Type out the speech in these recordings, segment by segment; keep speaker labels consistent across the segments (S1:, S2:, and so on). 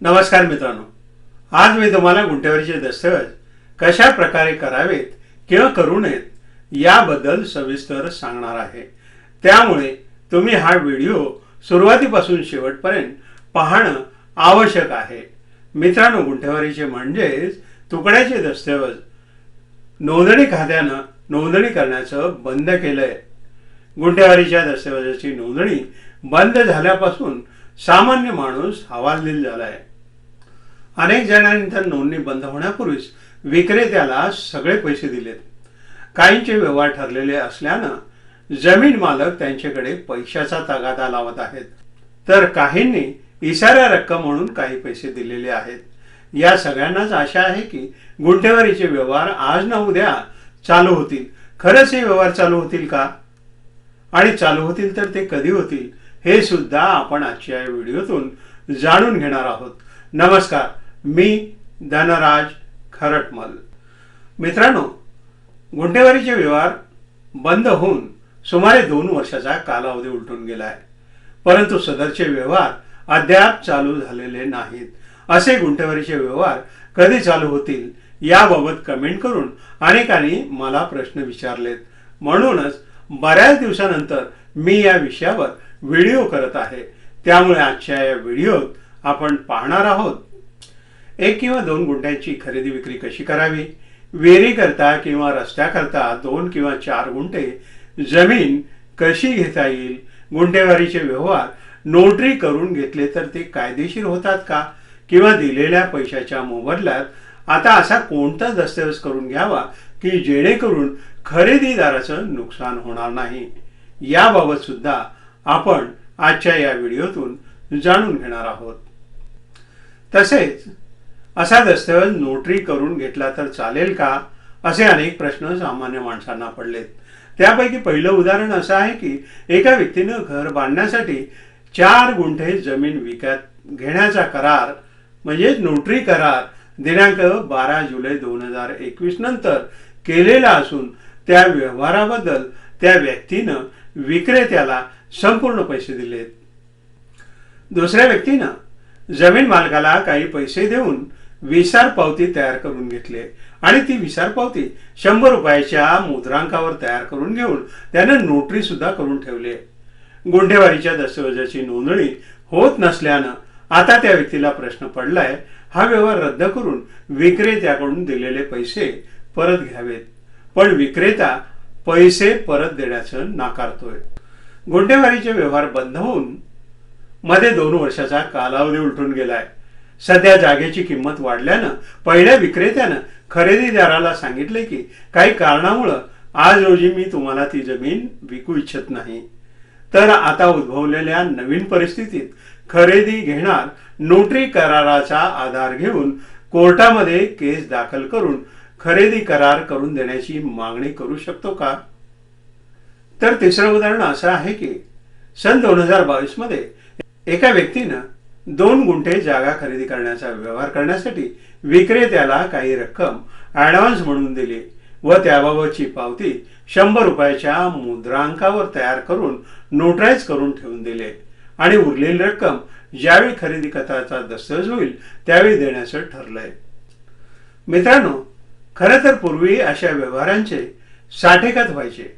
S1: नमस्कार मित्रांनो, आज मी तुम्हाला गुंठेवारीचे दस्तऐवज कशा प्रकारे करावेत किंवा करू नयेत याबद्दल सविस्तर सांगणार आहे। त्यामुळे तुम्ही हा व्हिडिओ सुरुवातीपासून शेवटपर्यंत पाहणं आवश्यक आहे। मित्रांनो, गुंठेवारीचे म्हणजेच तुकड्याचे दस्तऐवज नोंदणी खात्यानं नोंदणी करण्याचं बंद केलंय। गुंठेवारीच्या दस्तऐवजाची नोंदणी बंद झाल्यापासून सामान्य माणूस हवालदिल झालाय। अनेक जणांनी तर नोंदणी बंद होण्यापूर्वीच विक्रेत्याला सगळे पैसे दिलेत। काहींचे व्यवहार ठरलेले असल्यानं जमीन मालक त्यांच्याकडे पैशाचा तगादा लावत आहेत, तर काहींनी इशारा रक्कम म्हणून काही पैसे दिलेले आहेत। या सगळ्यांनाच आशा आहे की गुंठेवारीचे व्यवहार आज ना उद्या चालू होतील। खरंच हे व्यवहार चालू होतील का, आणि चालू होतील तर ते कधी होतील हे सुद्धा आपण आजच्या या व्हिडिओतून जाणून घेणार आहोत। नमस्कार, मी धनराज खरटमल। मित्रांनो, गुंठेवारीचे व्यवहार बंद होऊन सुमारे 2 वर्षाचा कालावधी उलटून गेलाय, परंतु सदरचे व्यवहार अद्याप चालू झालेले नाहीत। असे गुंठेवारीचे व्यवहार कधी चालू होतील याबाबत कमेंट करून अनेकांनी मला प्रश्न विचारलेत। म्हणूनच बऱ्याच दिवसानंतर मी या विषयावर व्हिडिओ करत आहे। त्यामुळे आजच्या या व्हिडिओत आपण पाहणार आहोत 1 किंवा 2 गुंठ्यांची खरेदी विक्री कशी करावी, विहिरीकरता किंवा रस्त्याकरता 2 किंवा 4 गुंठे जमीन कशी घेता येईल, गुंठेवारीचे व्यवहार नोटरी करून घेतले तर ते कायदेशीर होतात का, किंवा दिलेल्या पैशाच्या मोबदल्यात आता असा कोणता दस्तऐवज करून घ्यावा की जेणेकरून खरेदीदाराचं नुकसान होणार नाही, याबाबत सुद्धा आपण आजच्या या व्हिडिओतून जाणून घेणार आहोत। तसेच असा दस्तऐवज नोटरी करून घेतला तर चालेल का, असे अनेक प्रश्न सामान्य माणसांना पडलेत। त्यापैकी पहिलं उदाहरण असं आहे की एका व्यक्तीनं घर बांधण्यासाठी 4 गुंठे जमीन विकत घेण्याचा करार म्हणजे नोटरी करार दिनांक 12 जुलै 2021 नंतर केलेला असून त्या व्यवहाराबद्दल त्या व्यक्तीनं विक्रेत्याला संपूर्ण पैसे दिलेत। दुसऱ्या व्यक्तीनं जमीन मालकाला काही पैसे देऊन विसार पावती तयार करून घेतले आणि ती विसार पावती 100 रुपयाच्या मुद्रांकावर तयार करून घेऊन त्यानं नोटरी सुद्धा करून ठेवली। गुंठेवारीच्या दस्तऐवजाची नोंदणी होत नसल्यानं आता त्या व्यक्तीला प्रश्न पडलाय, हा व्यवहार रद्द करून विक्रेत्याकडून दिलेले पैसे परत घ्यावेत, पण विक्रेता पैसे परत देण्याचं नाकारतोय। गुंठेवारीचे व्यवहार बंद होऊन मध्ये 2 वर्षाचा कालावधी उलटून गेलाय। सध्या जागेची किंमत वाढल्यानं पहिल्या विक्रेत्यानं खरेदीदाराला सांगितले की काही कारणामुळे आज रोजी मी तुम्हाला ती जमीन विकू इच्छित नाही। तर आता उद्भवलेल्या नवीन परिस्थितीत खरेदी घेणार नोटरी कराराचा आधार घेऊन कोर्टामध्ये केस दाखल करून खरेदी करार करून देण्याची मागणी करू शकतो का? तर तिसरं उदाहरण असं आहे की सन 2022 मध्ये एका व्यक्तीनं 2 गुंठे जागा खरेदी करण्याचा व्यवहार करण्यासाठी विक्रेत्याला काही रक्कम ऍडव्हान्स म्हणून दिली व त्याबाबतची पावती 100 रुपयाच्या मुद्रांकावर तयार करून नोटराईज करून ठेवून दिले आणि उरलेली रक्कम ज्यावेळी खरेदी खताचा दस्तऐवज होईल त्यावेळी देण्याचं ठरलंय। मित्रांनो, खरं तर पूर्वी अशा व्यवहारांचे साठेखत व्हायचे,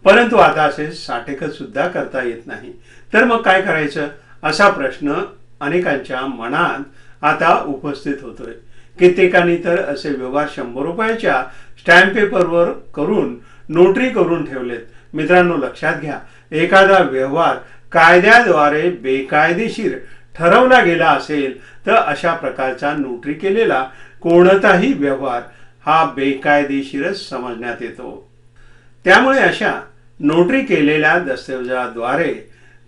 S1: परंतु आता असे साठेखत सुद्धा करता येत नाही। तर मग काय करायचं, असा प्रश्न अनेकांच्या मनात आता उपस्थित होतोय। कित्येकांनी तर असे व्यवहार 100 रुपयाच्या स्टॅम्प पेपरवर करून नोटरी करून ठेवलेत। मित्रांनो, लक्षात घ्या, एखादा व्यवहार कायद्याद्वारे बेकायदेशीर ठरवला गेला असेल तर अशा प्रकारचा नोटरी केलेला कोणताही व्यवहार हा बेकायदेशीरच समजण्यात येतो। त्यामुळे अशा नोटरी केलेल्या दस्तऐवजाद्वारे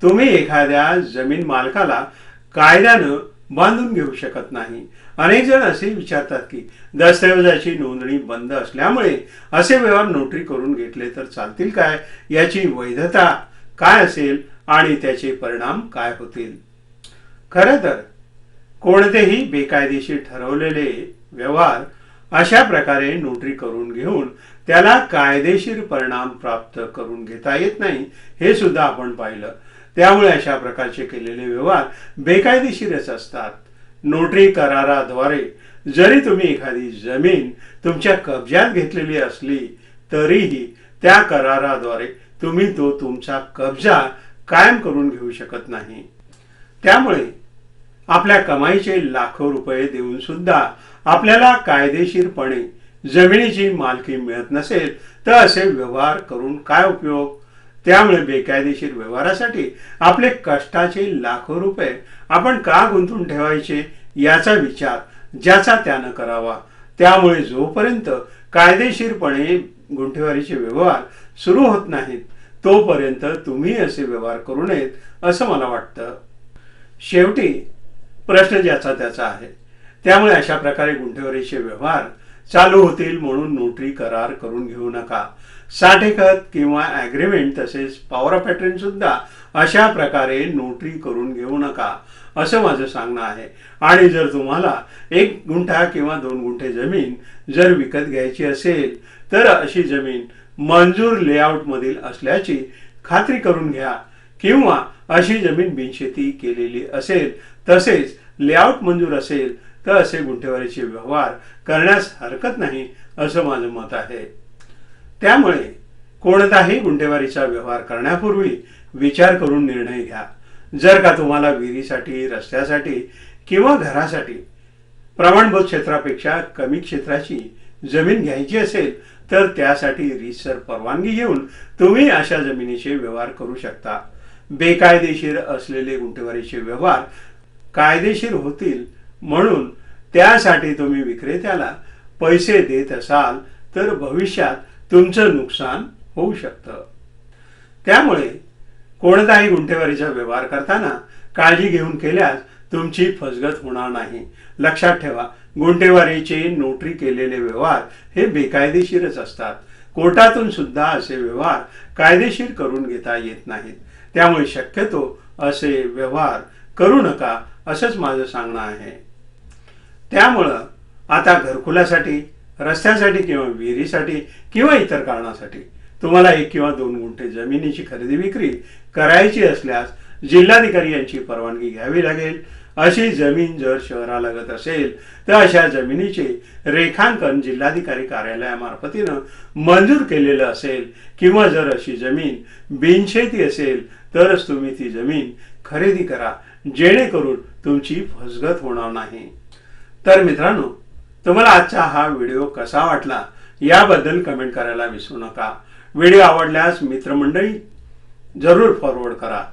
S1: तुम्ही एखाद्या जमीन मालकाला कायद्यानं बांधून घेऊ शकत नाही। अनेक जण असे विचारतात की दस्तऐवजाची नोंदणी बंद असल्यामुळे असे व्यवहार नोटरी करून घेतले तर चालतील काय, याची वैधता काय असेल आणि त्याचे परिणाम काय होतील। खरं तर कोणतेही बेकायदेशीर ठरवलेले व्यवहार अशा प्रकारे नोटरी करून घेऊन त्याला कायदेशीर परिणाम प्राप्त करून घेता येत नाही, हे सुद्धा आपण पाहिलं। त्यामुळे अशा प्रकारचे केलेले व्यवहार बेकायदेशीरच असतात। नोटरी कराराद्वारे जरी तुम्ही एखादी जमीन तुमच्या कब्जात घेतलेली असली तरीही त्या कराराद्वारे तुम्ही तो तुमचा कब्जा कायम करून घेऊ शकत नाही. त्यामुळे आपल्या कमाईचे लाखो रुपये देऊन सुद्धा आपल्याला कायदेशीरपणे जमिनीची मालकी मिळत नसेल तर असे व्यवहार करून काय उपयोग. त्यामुळे बेकायदेशीर व्यवहारासाठी आपले कष्टाचे लाखो रुपये आपण का गुंतवून ठेवायचे याचा विचार ज्याचा त्यानं करावा. त्यामुळे जोपर्यंत कायदेशीरपणे गुंठेवारीचे व्यवहार सुरू होत नाहीत तोपर्यंत तुम्ही असे व्यवहार करू नयेत असं मला वाटतं. शेवटी प्रश्न ज्याचा त्याचा आहे. त्यामुळे अशा प्रकारे गुंठेवारीचे व्यवहार चालू होतील म्हणून नोटरी करार करून घेऊ नका. साठेखत किंवा ॲग्रीमेंट तसेच पॉवर ऑफ अटर्नी सुद्धा अशा प्रकारे नोटरी करून घेऊ नका असं माझं सांगणं आहे. आणि जर तुम्हाला 1 गुंठा किंवा 2 गुंठे जमीन जर विकत घ्यायची असेल तर अशी जमीन मंजूर लेआउट मधील असल्याची खात्री करून घ्या किंवा अशी जमीन बिनशेती केलेली असेल तसेच लेआउट मंजूर असेल तर असे गुंठेवारीचे व्यवहार करण्यास हरकत नाही असं माझं मत आहे. त्यामुळे कोणताही गुंठेवारीचा व्यवहार करण्यापूर्वी विचार करून निर्णय घ्या. जर का तुम्हाला विहिरीसाठी, रस्त्यासाठी किंवा घरासाठी प्रमाणभूत क्षेत्रापेक्षा कमी क्षेत्राची जमीन घ्यायची असेल तर त्यासाठी रीतसर परवानगी घेऊन तुम्ही अशा जमिनीचे व्यवहार करू शकता. बेकायदेशीर असलेले गुंठेवारीचे व्यवहार कायदेशीर होतील म्हणून त्यासाठी तुम्ही विक्रेत्याला पैसे देत असाल तर भविष्यात तुमचं नुकसान होऊ शकतं. त्यामुळे कोणताही गुंठेवारीचा व्यवहार करताना काळजी घेऊन केल्यास तुमची फसगत होणार नाही. लक्षात ठेवा, गुंठेवारीचे नोटरी केलेले व्यवहार हे बेकायदेशीरच असतात. कोर्टातून सुद्धा असे व्यवहार कायदेशीर करून घेता येत नाहीत. त्यामुळे शक्यतो असे व्यवहार करू नका असंच माझं सांगणं आहे. त्यामुळं आता घरकुलासाठी, रस्त्यासाठी किंवा विहिरीसाठी किंवा इतर कारणासाठी तुम्हाला 1 किंवा 2 गुंठे जमिनीची खरेदी विक्री करायची असल्यास जिल्हाधिकारी यांची परवानगी घ्यावी लागेल. अशी जमीन जर शहरालगत असेल तर अशा जमिनीचे रेखांकन जिल्हाधिकारी कार्यालयामार्फतीनं मंजूर केलेलं असेल किंवा जर अशी जमीन बिनशेती असेल तरच तुम्ही ती जमीन खरेदी करा जेणेकरून तुमची फसगत होणार नाही. तर मित्रांनो, तुम्हाला आजचा हा व्हिडिओ कसा वाटला याबद्दल कमेंट करायला विसरू नका. व्हिडिओ आवडल्यास मित्रमंडळी जरूर फॉरवर्ड करा,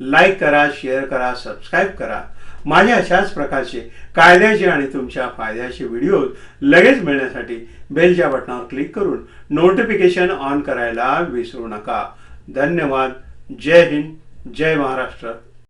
S1: लाईक करा, शेअर करा, सबस्क्राईब करा. माझ्या अशाच प्रकारचे कायद्याचे आणि तुमच्या फायद्याचे व्हिडिओ लगेच मिळण्यासाठी बेलच्या बटनावर क्लिक करून नोटिफिकेशन ऑन करायला विसरू नका. धन्यवाद. जय हिंद, जय महाराष्ट्र.